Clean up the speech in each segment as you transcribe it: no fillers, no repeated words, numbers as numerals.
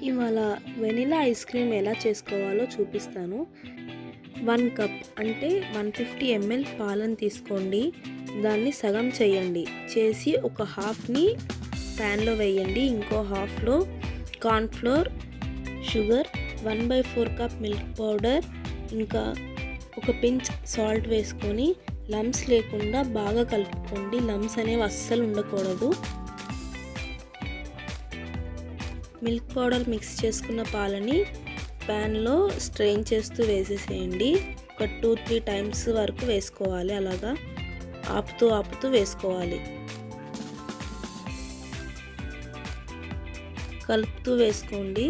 ఇవాళ vanilla ice cream ఎలా చేసుకోవాలో చూపిస్తాను. 1 కప్ అంటే 150 ml పాలను తీసుకోండి. దాన్ని సగం చేయండి. చేసి ఒక హాఫ్ని ప్యాన్లో వేయండి. ఇంకో హాఫ్లో cornflour, sugar, 1/4 cup milk powder, ఇంకా ఒక పించ్ సాల్ట్ వేసుకొని లమ్స్ లేకుండా బాగా కలుపుకోండి. లమ్స్ అనేవి అస్సలు ఉండకూడదు. మిల్క్ పౌడర్ మిక్స్ చేసుకున్న పాలని ప్యాన్లో స్ట్రెయిన్ చేస్తూ వేసేసేయండి. ఒక 2-3 టైమ్స్ వరకు వేసుకోవాలి. అలాగా ఆపుతూ వేసుకోవాలి. కలుపుతూ వేసుకోండి.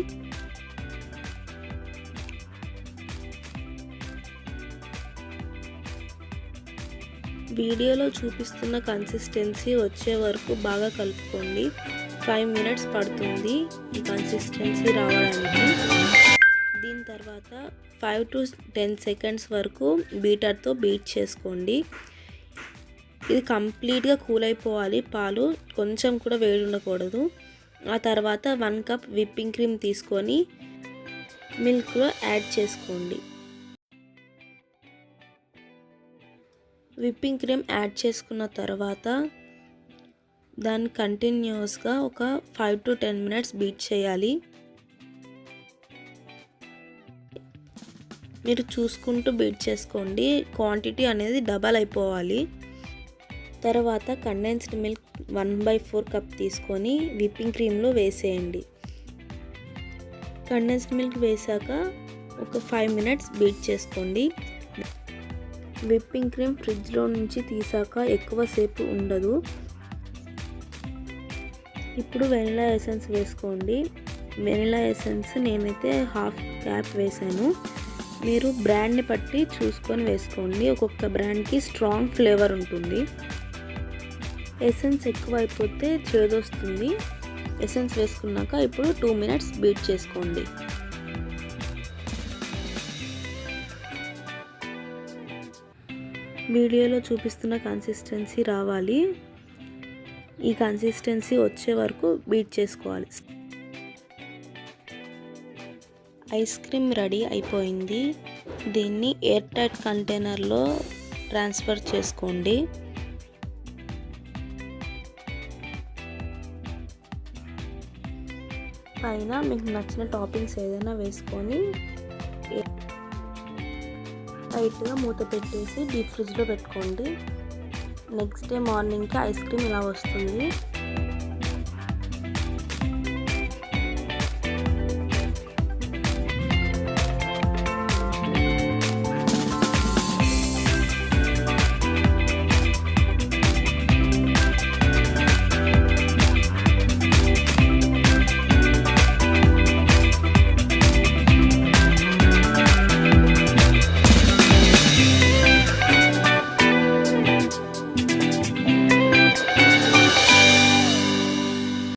వీడియోలో చూపిస్తున్న కన్సిస్టెన్సీ వచ్చే వరకు బాగా కలుపుకోండి. 5 మినిట్స్ పడుతుంది ఈ కన్సిస్టెన్సీ రావడానికి. దీని తర్వాత 5 to 10 సెకండ్స్ వరకు బీటర్తో బీట్ చేసుకోండి. ఇది కంప్లీట్గా కూల్ అయిపోవాలి. పాలు కొంచెం కూడా వేడి ఉండకూడదు. ఆ తర్వాత 1 కప్ విప్పింగ్ క్రీమ్ తీసుకొని మిల్క్లో యాడ్ చేసుకోండి. విప్పింగ్ క్రీమ్ యాడ్ చేసుకున్న తర్వాత దాన్ని కంటిన్యూస్గా ఒక 5 to 10 మినిట్స్ బీట్ చేయాలి. మీరు చూసుకుంటూ బీట్ చేసుకోండి. క్వాంటిటీ అనేది డబల్ అయిపోవాలి. తర్వాత కండెన్స్డ్ మిల్క్ 1/4 కప్ తీసుకొని విప్పింగ్ క్రీమ్లో వేసేయండి. కండెన్స్డ్ మిల్క్ వేసాక ఒక 5 మినిట్స్ బీట్ చేసుకోండి. విప్పింగ్ క్రీమ్ ఫ్రిడ్జ్లో నుంచి తీసాక ఎక్కువసేపు ఉండదు. ఇప్పుడు వెనిలా ఎసెన్స్ వేసుకోండి. వెనిలా ఎసెన్స్ నేనైతే హాఫ్ క్యాప్ వేసాను. మీరు బ్రాండ్ని బట్టి చూసుకొని వేసుకోండి. ఒక్కొక్క బ్రాండ్కి స్ట్రాంగ్ ఫ్లేవర్ ఉంటుంది. ఎసెన్స్ ఎక్కువ అయిపోతే చేదొస్తుంది. ఎసెన్స్ వేసుకున్నాక ఇప్పుడు 2 మినిట్స్ బీట్ చేసుకోండి. వీడియోలో చూపిస్తున్న కన్సిస్టెన్సీ రావాలి. ఈ కన్సిస్టెన్సీ వచ్చే వరకు బీట్ చేసుకోవాలి. ఐస్ క్రీమ్ రెడీ అయిపోయింది. దీన్ని ఎయిర్ టైట్ కంటైనర్లో ట్రాన్స్ఫర్ చేసుకోండి. పైన మీకు నచ్చిన టాపింగ్స్ ఏదైనా వేసుకొని టైట్గా మూత పెట్టేసి డీప్ ఫ్రిడ్జ్లో పెట్టుకోండి. నెక్స్ట్ డే మార్నింగ్కి ఐస్ క్రీమ్ ఇలా వస్తుంది.